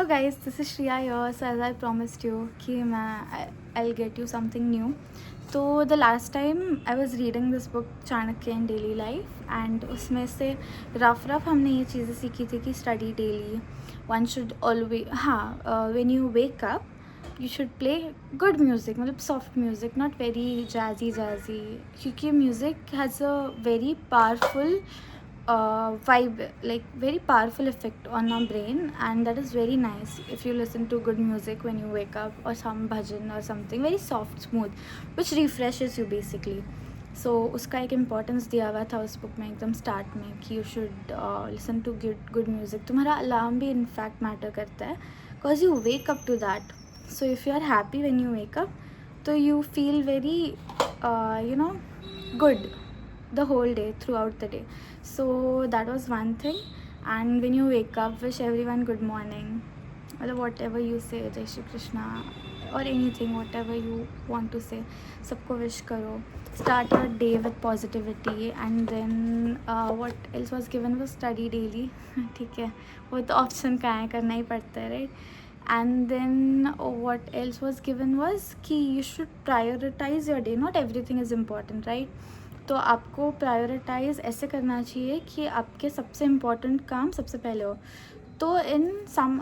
guys, this is Shriya here. So as I promised you कि I'll get you something new. तो the last time I was reading this book Chanakya in daily life and उसमें से rough हमने ये चीज़ें सीखी थी कि study daily. One should always when you wake up you should play good music, मतलब soft music, not very jazzy क्योंकि music has a very powerful vibe, like very powerful effect on our brain, and that is very nice if you listen to good music when you wake up, or some bhajan or something very soft smooth which refreshes you basically. So उसका एक importance दिया हुआ था उस book में एकदम start में कि you should listen to good music. तुम्हारा अलार्म भी इनफैक्ट मैटर करता है because you wake up to that. So if you are happy when you wake up तो you feel very good the whole day, throughout the day. So that was one thing. And when you wake up, wish everyone good morning, or whatever you say, Jai Shri Krishna, or anything, whatever you want to say, सबको wish करो. Start your day with positivity. And then what else was given was study daily. ठीक है, वो तो option का है, करना ही पड़ता है, right? And then what else was given was कि you should prioritize your day. Not everything is important, right? तो आपको प्रायोरिटाइज़ ऐसे करना चाहिए कि आपके सबसे इम्पॉर्टेंट काम सबसे पहले हो. तो in some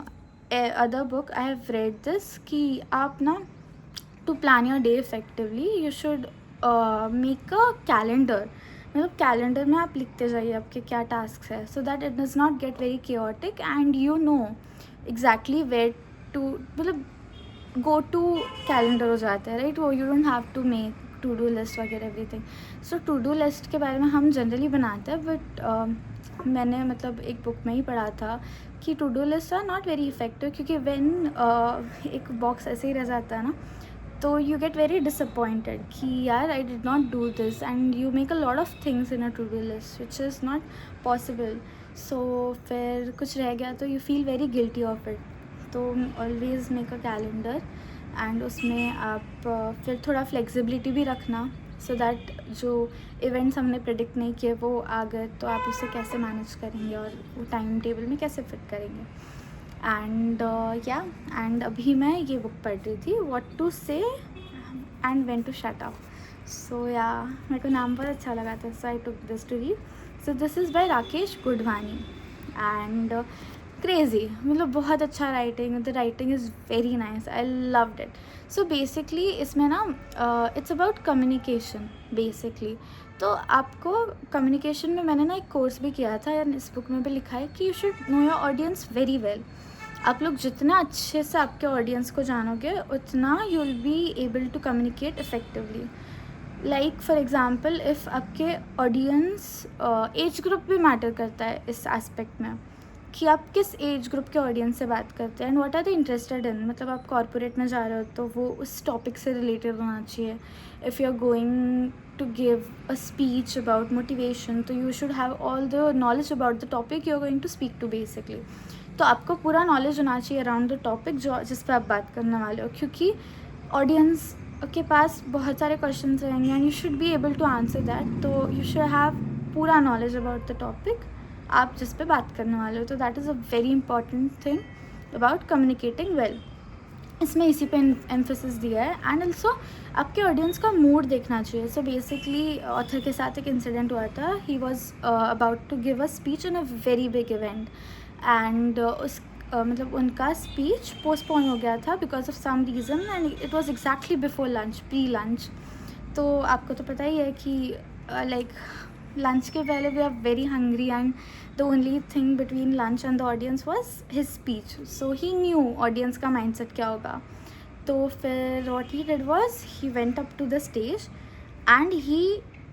other book I have read this कि आप ना to plan your day effectively you should make a calendar. मतलब कैलेंडर में आप लिखते जाइए आपके क्या टास्क है, so that it does not get very chaotic and you know exactly where to, मतलब गो टू कैलेंडर हो जाता है, राइट? वो you don't have to make to do list वगैरह everything. So to do list के बारे में हम जनरली बनाते हैं, बट मैंने मतलब एक बुक में ही पढ़ा था कि to do list are not very effective, क्योंकि व्हेन एक बॉक्स ऐसे ही रह जाता है ना, तो यू गेट वेरी डिसअपॉइंटेड कि यार I did not do this, and you make a lot of things in a to do list which is not possible. So फिर कुछ रह गया तो you feel very guilty of it. तो always make a calendar, and उसमें आप फिर थोड़ा फ्लेक्सिबिलिटी भी रखना, सो दैट जो इवेंट्स हमने प्रेडिक्ट नहीं किए वो आ गए तो आप उसे कैसे मैनेज करेंगे और वो टाइम टेबल में कैसे फिट करेंगे. एंड एंड अभी मैं ये बुक पढ़ रही थी, what to say and when to shut up. So मेरे को नाम बहुत अच्छा लगा था, so I took this to read. So this is by Rakesh Gudwani and crazy, मतलब बहुत अच्छा writing. The writing is very nice, I loved it. So basically इसमें ना इट्स अबाउट कम्युनिकेशन बेसिकली. तो आपको कम्युनिकेशन में मैंने ना एक कोर्स भी किया था, एंड इस बुक में भी लिखा है कि you should know your audience very well. आप लोग जितना अच्छे से आपके ऑडियंस को जानोगे उतना you will be able to communicate effectively. Like for example, if आपके ऑडियंस एज ग्रुप भी मैटर करता है इस एस्पेक्ट में कि आप किस एज ग्रुप के ऑडियंस से बात करते हैं, and what are they interested in. मतलब आप कॉर्पोरेट में जा रहे हो तो वो उस टॉपिक से रिलेटेड होना चाहिए. If you are going to give a speech about motivation तो you should have all the knowledge about the topic you are going to speak to basically. तो आपको पूरा नॉलेज होना चाहिए अराउंड द टॉपिक जो जिस पर आप बात करने वाले हो, क्योंकि ऑडियंस के पास बहुत सारे क्वेश्चन रहेंगे and you should be able to answer that. तो यू शुड हैव पूरा नॉलेज अबाउट द टॉपिक आप जिस पे बात करने वाले हो. तो that is a very important thing about communicating well. इसमें इसी पे एम्फेसिस दिया है. एंड ऑल्सो आपके ऑडियंस का मूड देखना चाहिए. सो बेसिकली ऑथर के साथ एक इंसिडेंट हुआ था. He was about to give a speech in a very big event, and उस मतलब उनका स्पीच पोस्टपोन हो गया था because of some reason, and it was exactly before lunch, pre lunch. तो आपको तो पता ही है कि लाइक लंच के पहले we are very hungry, and the only thing between lunch and the audience was his speech. So he knew audience का mindset क्या होगा. तो फिर what he did was he went up to the stage and he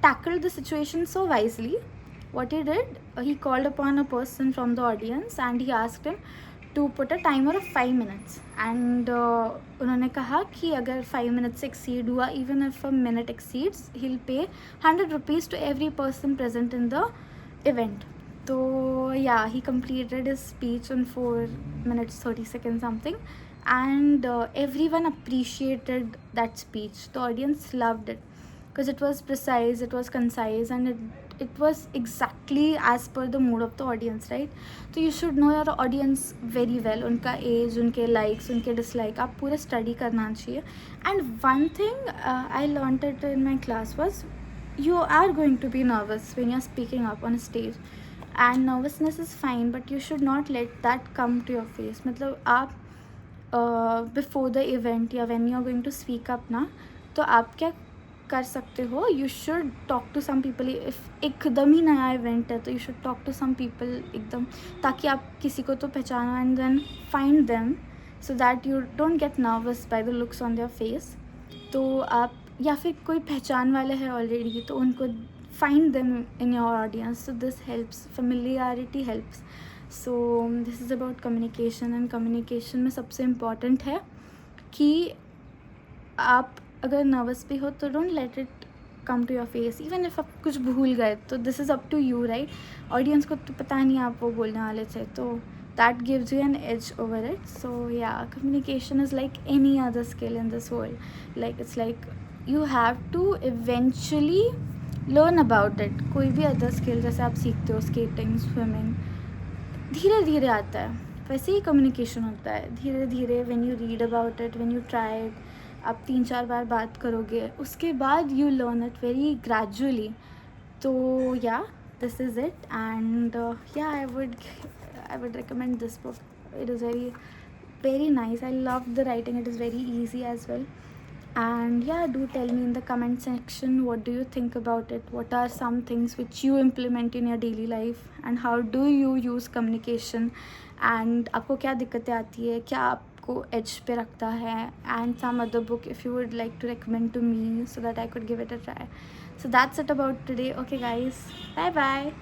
tackled the situation so wisely. What he did, he called upon a person from the audience and he asked him to put a timer of 5 minutes. And उन्होंने कहा कि अगर 5 minutes exceed हुआ, even if a minute exceeds, he'll pay 100 rupees to every person present in the event. So he completed his speech in 4 minutes 30 seconds something, and everyone appreciated that speech. The audience loved it because it was precise, it was concise, and it was exactly as per the mood of the audience, right? So you should know your audience very well, उनका age, उनके likes, उनके dislike, आप पूरा study करना चाहिए. And one thing I learned it in my class was, you are going to be nervous when you're speaking up on a stage, and nervousness is fine, but you should not let that come to your face. मतलब आप before the event या when you are going to speak up ना, तो आप क्या कर सकते हो, you should talk to some people. If एकदम ही नया इवेंट है तो you should talk to some people एकदम, ताकि आप किसी को तो पहचानो and then find them, so that you don't get nervous by the looks on their face. तो आप, या फिर कोई पहचान वाले हैं ऑलरेडी, तो उनको find them in your audience. So this helps, familiarity helps. So this is about communication. And communication में सबसे इम्पॉर्टेंट है कि आप अगर नर्वस भी हो तो don't let it come to your face. Even if आप कुछ भूल गए तो this is up to you, right? Audience को तो पता नहीं आप वो बोलने वाले थे, तो that gives you an edge over it. So yeah, communication is like any other skill in this world. Like it's like you have to eventually learn about it. कोई भी अदर स्किल जैसे आप सीखते हो, स्केटिंग, स्विमिंग, धीरे धीरे आता है. वैसे ही कम्युनिकेशन होता है, धीरे धीरे. When you read about it, when you try it, आप 3-4 बार बात करोगे, उसके बाद you learn it very gradually. तो या, दिस इज़ इट. एंड या, I would recommend this book. It is very very nice. I love the writing. It is very easy as well. And yeah, do tell me in the comment section, what do you think about it? What are some things which you implement in your daily life, and how do you use communication? And आपको क्या दिक्कतें आती है, क्या आपको edge पे रखता है? And some other book if you would like to recommend to me, so that I could give it a try. So that's it about today. Okay guys, bye bye.